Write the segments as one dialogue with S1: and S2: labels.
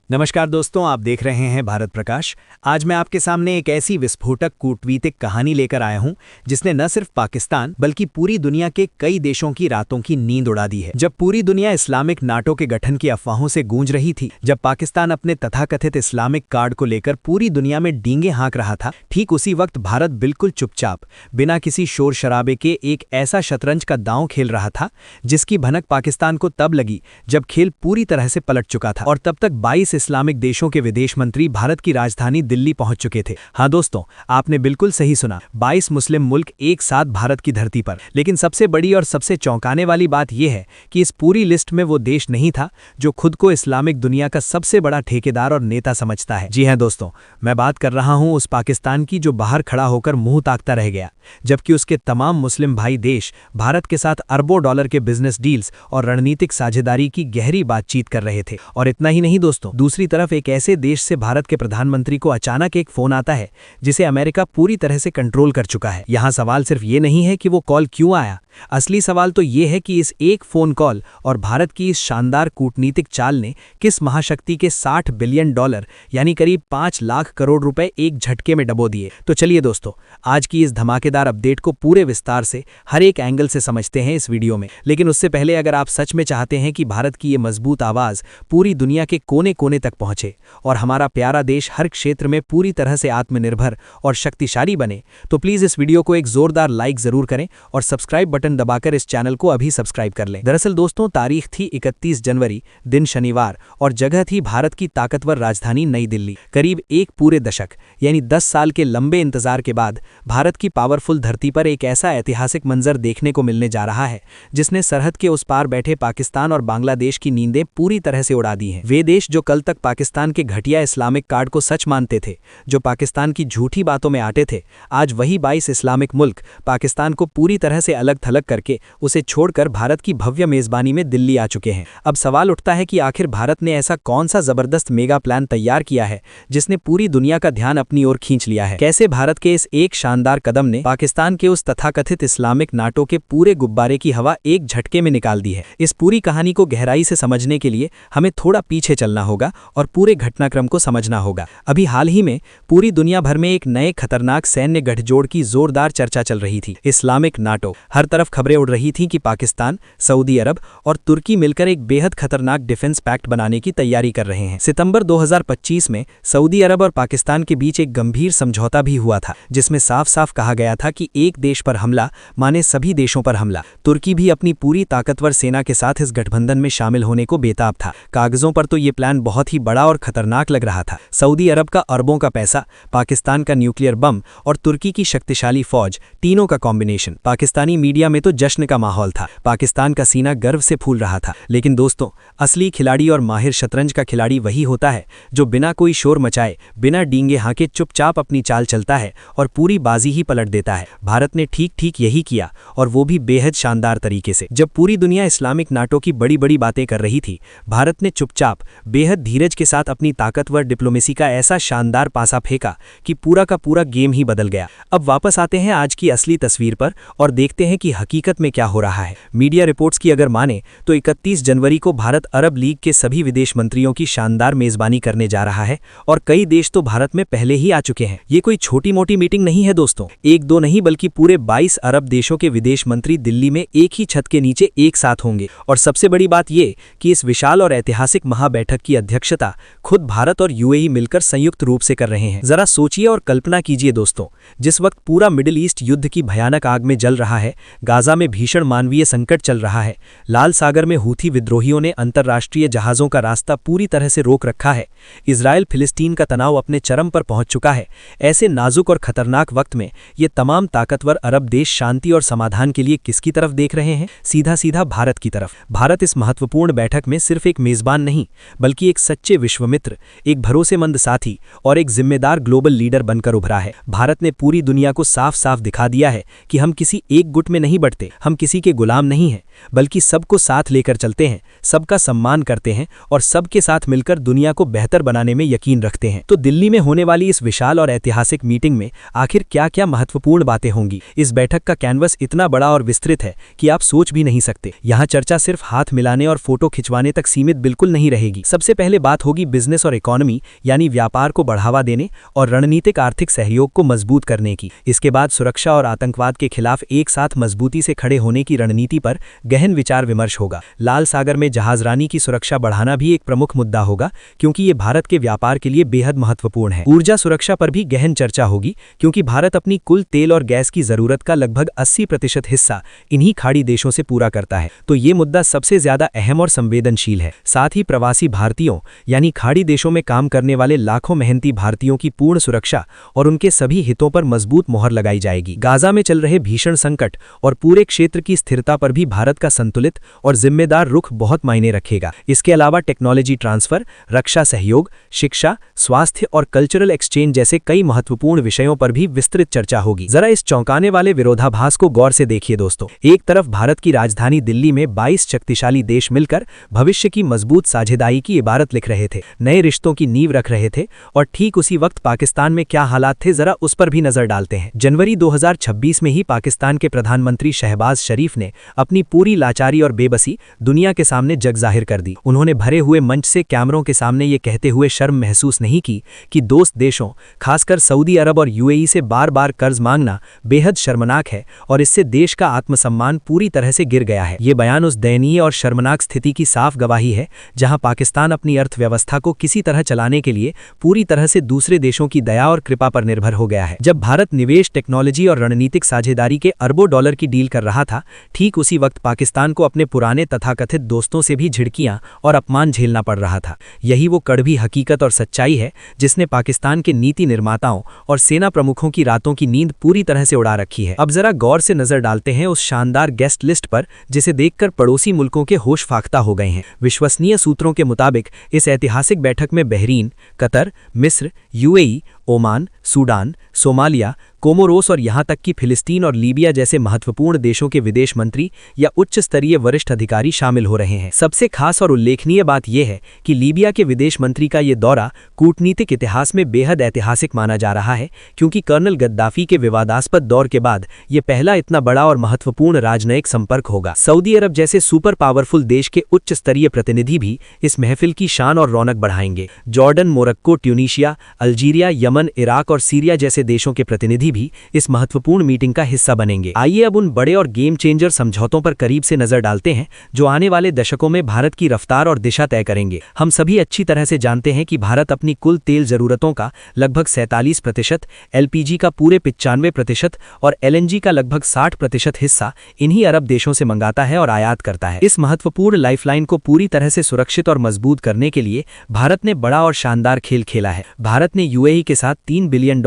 S1: नमस्कार दोस्तों, आप देख रहे हैं भारत प्रकाश। आज मैं आपके सामने एक ऐसी विस्फोटक कूटनीतिक कहानी लेकर आया हूं जिसने न सिर्फ पाकिस्तान बल्कि पूरी दुनिया के कई देशों की रातों की नींद उड़ा दी है। जब पूरी दुनिया इस्लामिक नाटो के गठन की अफवाहों से गूंज रही थी, जब पाकिस्तान अपने तथाकथित इस्लामिक कार्ड को लेकर पूरी दुनिया में डींगे हाँक रहा था, ठीक उसी वक्त भारत बिल्कुल चुपचाप बिना किसी शोर शराबे के एक ऐसा शतरंज का दांव खेल रहा था जिसकी भनक पाकिस्तान को तब लगी जब खेल पूरी तरह से पलट चुका था और तब तक 22 इस्लामिक देशों के विदेश मंत्री भारत की राजधानी दिल्ली पहुंच चुके थे। हाँ दोस्तों, आपने बिल्कुल सही सुना, 22 मुस्लिम मुल्क एक साथ भारत की धरती पर। लेकिन सबसे बड़ी और सबसे चौंकाने वाली बात यह है कि इस पूरी लिस्ट में वो देश नहीं था जो खुद को इस्लामिक दुनिया का सबसे बड़ा ठेकेदार और नेता समझता है। जी हाँ दोस्तों, मैं बात कर रहा हूं उस पाकिस्तान की जो बाहर खड़ा होकर मुंह ताकता रह गया जबकि उसके तमाम मुस्लिम भाई देश भारत के साथ अरबों डॉलर के बिजनेस डील्स और रणनीतिक साझेदारी की गहरी बातचीत कर रहे थे। और इतना ही नहीं दोस्तों, दूसरी तरफ एक ऐसे देश से भारत के प्रधानमंत्री को अचानक एक फोन आता है जिसे अमेरिका पूरी तरह से कंट्रोल कर चुका है। यहाँ सवाल सिर्फ ये नहीं है कि वो कॉल क्यों आया, असली सवाल तो ये है कि इस एक फोन कॉल और भारत की इस शानदार कूटनीतिक चाल ने किस महाशक्ति के $60 बिलियन यानी करीब 5 लाख करोड़ रुपए एक झटके में डबो दिए। तो चलिए दोस्तों, आज की इस धमाकेदार अपडेट को पूरे विस्तार से हर एक एंगल से समझते हैं इस वीडियो में। लेकिन उससे पहले अगर आप सच में चाहते हैं कि भारत की ये मजबूत आवाज पूरी दुनिया के कोने कोने तक पहुंचे और हमारा प्यारा देश हर क्षेत्र में पूरी तरह से आत्मनिर्भर और शक्तिशाली बने, तो प्लीज इस वीडियो को एक जोरदार लाइक जरूर करें और सब्सक्राइब बटन दबाकर इस चैनल को अभी सब्सक्राइब कर लें। दरअसल दोस्तों, तारीख थी 31 जनवरी, दिन शनिवार, और जगह थी भारत की ताकतवर राजधानी नई दिल्ली। करीब एक पूरे दशक यानी 10 साल के लंबे इंतजार के बाद भारत की पावरफुल धरती पर एक ऐसा ऐतिहासिक मंजर देखने को मिलने जा रहा है जिसने सरहद के उस पार बैठे पाकिस्तान और बांग्लादेश की नींदें पूरी तरह से उड़ा दी हैं। वे देश जो कल तक पाकिस्तान के घटिया इस्लामिक कार्ड को सच मानते थे, जो पाकिस्तान की झूठी बातों में आटे थे, आज वही 22 इस्लामिक मुल्क पाकिस्तान को पूरी तरह से अलग थलग करके उसे छोड़कर भारत की भव्य मेजबानी में दिल्ली आ चुके हैं। अब सवाल उठता है कि आखिर भारत ने ऐसा कौन सा जबरदस्त मेगा प्लान तैयार किया है जिसने पूरी दुनिया का ध्यान अपनी ओर खींच लिया है। कैसे भारत के इस एक शानदार कदम ने पाकिस्तान के उस तथाकथित इस्लामिक नाटो के पूरे गुब्बारे की हवा एक झटके में निकाल दी है। इस पूरी कहानी को गहराई से समझने के लिए हमें थोड़ा पीछे चलना होगा और पूरे घटनाक्रम को समझना होगा। अभी हाल ही में पूरी दुनिया भर में एक नए खतरनाक सैन्य गठजोड़ की जोरदार चर्चा चल रही थी, इस्लामिक नाटो। हर तरफ खबरें उड़ रही थी कि पाकिस्तान, सऊदी अरब और तुर्की मिलकर एक बेहद खतरनाक डिफेंस पैक्ट बनाने की तैयारी कर रहे हैं। सितंबर 2025 में सऊदी अरब और पाकिस्तान के बीच एक गंभीर समझौता भी हुआ था जिसमें साफ साफ कहा गया था कि एक देश पर हमला माने सभी देशों पर हमला। तुर्की भी अपनी पूरी ताकतवर सेना के साथ इस गठबंधन में शामिल होने को बेताब था। कागजों पर तो ये प्लान बहुत ही बड़ा और खतरनाक लग रहा था। सऊदी अरब का अरबों का पैसा, पाकिस्तान का न्यूक्लियर बम और तुर्की की शक्तिशाली फौज, तीनों का कॉम्बिनेशन। पाकिस्तानी मीडिया में तो जश्न का माहौल था, पाकिस्तान का सीना गर्व से फूल रहा था। लेकिन दोस्तों, असली खिलाड़ी और माहिर शतरंज का खिलाड़ी वही होता है जो बिना कोई शोर मचाए, बिना डींगे हाँके चुपचाप अपनी चाल चलता है और पूरी बाजी ही पलट देता है। भारत ने ठीक यही किया, और वो भी बेहद शानदार तरीके से। जब पूरी दुनिया इस्लामिक नाटो की बड़ी बड़ी बातें कर रही थी, भारत ने चुपचाप बेहद धीरज के साथ अपनी ताकतवर डिप्लोमेसी का ऐसा शानदार पासा फेंका कि पूरा का पूरा गेम ही बदल गया। अब वापस आते हैं आज की असली तस्वीर पर और देखते हैं कि हकीकत में क्या हो रहा है। मीडिया रिपोर्ट्स की अगर माने तो 31 जनवरी को भारत अरब लीग के सभी विदेश मंत्रियों की शानदार मेजबानी करने जा रहा है और कई देश तो भारत में पहले ही आ चुके हैं। ये कोई छोटी मोटी मीटिंग नहीं है दोस्तों, एक दो नहीं बल्कि पूरे 22 अरब देशों के विदेश मंत्री दिल्ली में एक ही छत के नीचे एक साथ होंगे। और सबसे बड़ी बात ये कि इस विशाल और ऐतिहासिक महाबैठक की अध्यक्षता खुद भारत और यूएई मिलकर संयुक्त रूप से कर रहे हैं। जरा सोचिए और कल्पना कीजिए दोस्तों, जिस वक्त पूरा मिडिल ईस्ट युद्ध की भयानक आग में जल रहा है, गाजा में भीषण मानवीय संकट चल रहा है, लाल सागर में हूथी विद्रोहियों ने अंतर्राष्ट्रीय जहाजों का रास्ता पूरी तरह से रोक रखा है, इजराइल फिलिस्तीन का तनाव अपने चरम पर पहुंच चुका है, ऐसे नाजुक और खतरनाक वक्त में ये तमाम ताकतवर अरब देश शांति और समाधान के लिए किसकी तरफ देख रहे हैं? सीधा सीधा भारत की तरफ। भारत इस महत्वपूर्ण बैठक में सिर्फ एक मेजबान नहीं बल्कि एक सच्चे विश्वमित्र, एक भरोसेमंद साथी और एक जिम्मेदार ग्लोबल लीडर बनकर उभरा है। भारत ने पूरी दुनिया को साफ साफ दिखा दिया है कि हम किसी एक गुट में नहीं बढ़ते, हम किसी के गुलाम नहीं हैं, बल्कि सबको साथ लेकर चलते हैं, सबका सम्मान करते हैं और सबके साथ मिलकर दुनिया को बेहतर बनाने में यकीन रखते हैं। तो दिल्ली में होने वाली इस विशाल और ऐतिहासिक मीटिंग में आखिर क्या क्या महत्वपूर्ण बातें होंगी? इस बैठक का कैनवस इतना बड़ा और विस्तृत है कि आप सोच भी नहीं सकते। यहाँ चर्चा सिर्फ हाथ मिलाने और फोटो खिंचवाने तक सीमित बिल्कुल नहीं रहेगी। सबसे पहले पहले बात होगी बिजनेस और इकोनॉमी यानी व्यापार को बढ़ावा देने और रणनीतिक आर्थिक सहयोग को मजबूत करने की। इसके बाद सुरक्षा और आतंकवाद के खिलाफ एक साथ मजबूती से खड़े होने की रणनीति पर गहन विचार विमर्श होगा। लाल सागर में जहाजरानी की सुरक्षा बढ़ाना भी एक प्रमुख मुद्दा होगा, क्योंकि ये भारत के व्यापार के लिए बेहद महत्वपूर्ण है। ऊर्जा सुरक्षा पर भी गहन चर्चा होगी, क्योंकि भारत अपनी कुल तेल और गैस की जरूरत का लगभग 80% हिस्सा इन्हीं खाड़ी देशों से पूरा करता है, तो ये मुद्दा सबसे ज्यादा अहम और संवेदनशील है। साथ ही प्रवासी भारतीयों यानी खाड़ी देशों में काम करने वाले लाखों मेहनती भारतीयों की पूर्ण सुरक्षा और उनके सभी हितों पर मजबूत मोहर लगाई जाएगी। गाजा में चल रहे भीषण संकट और पूरे क्षेत्र की स्थिरता पर भी भारत का संतुलित और जिम्मेदार रुख बहुत मायने रखेगा। इसके अलावा टेक्नोलॉजी ट्रांसफर, रक्षा सहयोग, शिक्षा, स्वास्थ्य और कल्चरल एक्सचेंज जैसे कई महत्वपूर्ण विषयों पर भी विस्तृत चर्चा होगी। जरा इस चौंकाने वाले विरोधाभास को गौर से देखिए दोस्तों। एक तरफ भारत की राजधानी दिल्ली में 22 शक्तिशाली देश मिलकर भविष्य की मजबूत साझेदारी की इबारत लिख रहे थे, नए रिश्तों की नींव रख रहे थे, और ठीक उसी वक्त पाकिस्तान में क्या हालात थे जरा उस पर भी नजर डालते हैं। जनवरी 2026 में ही पाकिस्तान के प्रधानमंत्री शहबाज शरीफ ने अपनी पूरी लाचारी और बेबसी दुनिया के सामने जग जाहिर कर दी। उन्होंने भरे हुए मंच से कैमरों के सामने ये कहते हुए शर्म महसूस नहीं की कि दोस्त देशों खासकर सऊदी अरब और यूएई से बार बार कर्ज मांगना बेहद शर्मनाक है और इससे देश का आत्मसम्मान पूरी तरह से गिर गया है। ये बयान उस दयनीय और शर्मनाक स्थिति की साफ गवाही है जहां पाकिस्तान अपनी अर्थव्यवस्था को किसी तरह चलाने के लिए पूरी तरह से दूसरे देशों की दया और कृपा पर निर्भर हो गया है। जब भारत निवेश, टेक्नोलॉजी और रणनीतिक साझेदारी के अरबों डॉलर की डील कर रहा था, ठीक उसी वक्त पाकिस्तान को अपने पुराने तथाकथित दोस्तों से भी झिड़कियां और अपमान झेलना पड़ रहा था। यही वो कड़वी हकीकत और सच्चाई है जिसने पाकिस्तान के नीति निर्माताओं और सेना प्रमुखों की रातों की नींद पूरी तरह से उड़ा रखी है। अब जरा गौर से नजर डालते हैं उस शानदार गेस्ट लिस्ट पर जिसे देखकर पड़ोसी मुल्कों के होश फाख्ता हो गए हैं। विश्वसनीय सूत्रों के मुताबिक इस ऐतिहासिक बैठक में बहरीन, कतर, मिस्र, UAE, Oman, Sudan, Somalia, Comoros और यहां तक कि फिलिस्तीन और लीबिया जैसे महत्वपूर्ण देशों के विदेश मंत्री या उच्च स्तरीय वरिष्ठ अधिकारी शामिल हो रहे हैं। सबसे खास और उल्लेखनीय बात यह है कि लीबिया के विदेश मंत्री का ये दौरा कूटनीतिक इतिहास में बेहद ऐतिहासिक माना जा रहा है, क्योंकि कर्नल गद्दाफी के विवादास्पद दौर के बाद ये पहला इतना बड़ा और महत्वपूर्ण राजनयिक संपर्क होगा। सऊदी अरब जैसे सुपर पावरफुल देश के उच्च स्तरीय प्रतिनिधि भी इस महफिल की शान और रौनक बढ़ाएंगे। Jordan, Morocco, Tunisia, Algeria, Yemen, Iraq और सीरिया जैसे देशों के प्रतिनिधि भी इस महत्वपूर्ण मीटिंग का हिस्सा बनेंगे। आइए अब उन बड़े और गेम चेंजर समझौतों पर करीब से नजर डालते हैं जो आने वाले दशकों में भारत की रफ्तार और दिशा तय करेंगे। हम सभी अच्छी तरह से जानते हैं कि भारत अपनी कुल तेल जरूरतों का लगभग 47%, एलपीजी का पूरे 95% और एलएनजी का लगभग 60% हिस्सा इन्हीं अरब देशों से मंगाता है और आयात करता है। इस महत्वपूर्ण लाइफलाइन को पूरी तरह से सुरक्षित और मजबूत करने के लिए भारत ने बड़ा और शानदार खेल खेला है। भारत ने यूएई के साथ $3 बिलियन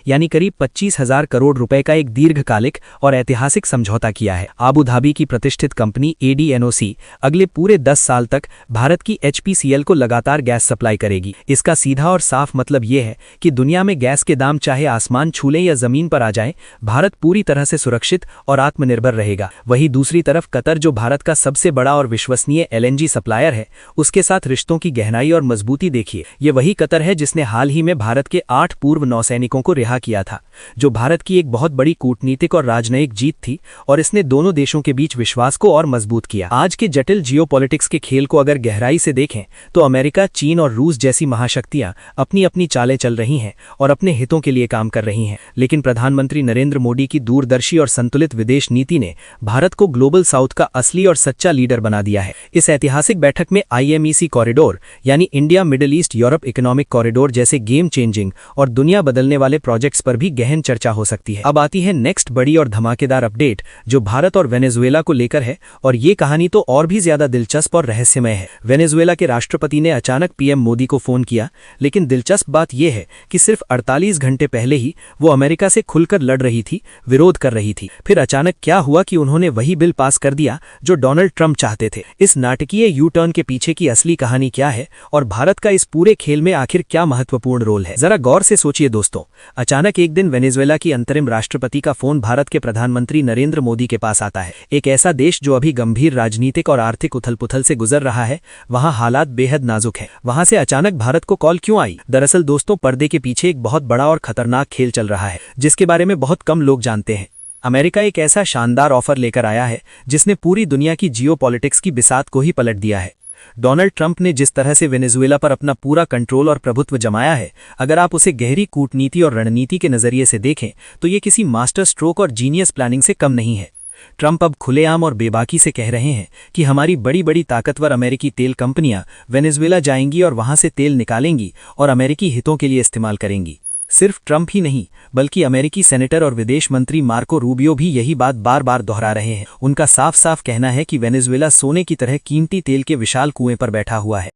S1: यानी करीब 25,000 करोड़ रुपए का एक दीर्घकालिक और ऐतिहासिक समझौता किया है। आबू धाबी की प्रतिष्ठित कंपनी एडीएनओसी अगले पूरे 10 साल तक भारत की एचपीसीएल को लगातार गैस सप्लाई करेगी। इसका सीधा और साफ मतलब यह है कि दुनिया में गैस के दाम चाहे आसमान छू लें या जमीन पर आ जाएं, भारत पूरी तरह से सुरक्षित और आत्मनिर्भर रहेगा। वहीं दूसरी तरफ कतर, जो भारत का सबसे बड़ा और विश्वसनीय एलएनजी सप्लायर है, उसके साथ रिश्तों की गहराई और मजबूती देखिए। ये वही कतर है जिसने हाल ही में भारत के 8 पूर्व नौसैनिकों को रिहा किया था, जो भारत की एक बहुत बड़ी कूटनीतिक और राजनयिक जीत थी, और इसने दोनों देशों के बीच विश्वास को और मजबूत किया। आज के जटिल जियोपॉलिटिक्स के खेल को अगर गहराई से देखें तो अमेरिका, चीन और रूस जैसी महाशक्तियां अपनी अपनी चालें चल रही हैं और अपने हितों के लिए काम कर रही हैं, लेकिन प्रधानमंत्री नरेंद्र मोदी की दूरदर्शी और संतुलित विदेश नीति ने भारत को ग्लोबल साउथ का असली और सच्चा लीडर बना दिया है। इस ऐतिहासिक बैठक में आईएमईसी कॉरिडोर यानी India middle east Europe economic corridor जैसे गेम चेंजिंग और दुनिया बदलने वाले प्रोजेक्ट्स पर भी गहन चर्चा हो सकती है। अब आती है नेक्स्ट बड़ी और धमाकेदार अपडेट जो भारत और वेनेजुएला को लेकर है, और ये कहानी तो और भी ज्यादा दिलचस्प और रहस्यमय है। वेनेजुएला के राष्ट्रपति ने अचानक पीएम मोदी को फोन किया, लेकिन दिलचस्प बात यह है कि सिर्फ 48 घंटे पहले ही वो अमेरिका से खुलकर लड़ रही थी, विरोध कर रही थी। फिर अचानक क्या हुआ कि उन्होंने वही बिल पास कर दिया जो डोनाल्ड ट्रंप चाहते थे। इस नाटकीय यू टर्न के पीछे की असली कहानी क्या है और भारत का इस पूरे खेल में आखिर क्या महत्वपूर्ण रोल है, जरा गौर से सोचिए दोस्तों। अचानक एक दिन वेनेजुएला की अंतरिम राष्ट्रपति का फोन भारत के प्रधानमंत्री नरेंद्र मोदी के पास आता है। एक ऐसा देश जो अभी गंभीर राजनीतिक और आर्थिक उथल-पुथल से गुजर रहा है, वहां हालात बेहद नाजुक है। वहां से अचानक भारत को कॉल क्यों आई? दरअसल दोस्तों, पर्दे के पीछे एक बहुत बड़ा और खतरनाक खेल चल रहा है जिसके बारे में बहुत कम लोग जानते हैं। अमेरिका एक ऐसा शानदार ऑफर लेकर आया है जिसने पूरी दुनिया की जियोपॉलिटिक्स की बिसात को ही पलट दिया है। डोनाल्ड ट्रंप ने जिस तरह से वेनेजुएला पर अपना पूरा कंट्रोल और प्रभुत्व जमाया है, अगर आप उसे गहरी कूटनीति और रणनीति के नजरिए से देखें तो ये किसी मास्टर स्ट्रोक और जीनियस प्लानिंग से कम नहीं है। ट्रंप अब खुलेआम और बेबाकी से कह रहे हैं कि हमारी बड़ी बड़ी ताकतवर अमेरिकी तेल कंपनियां वेनेजुएला जाएंगी और वहां से तेल निकालेंगी और अमेरिकी हितों के लिए इस्तेमाल करेंगी। सिर्फ ट्रंप ही नहीं, बल्कि अमेरिकी सेनेटर और विदेश मंत्री मार्को रूबियो भी यही बात बार बार दोहरा रहे हैं। उनका साफ साफ कहना है कि वेनेजुएला सोने की तरह कीमती तेल के विशाल कुएं पर बैठा हुआ है।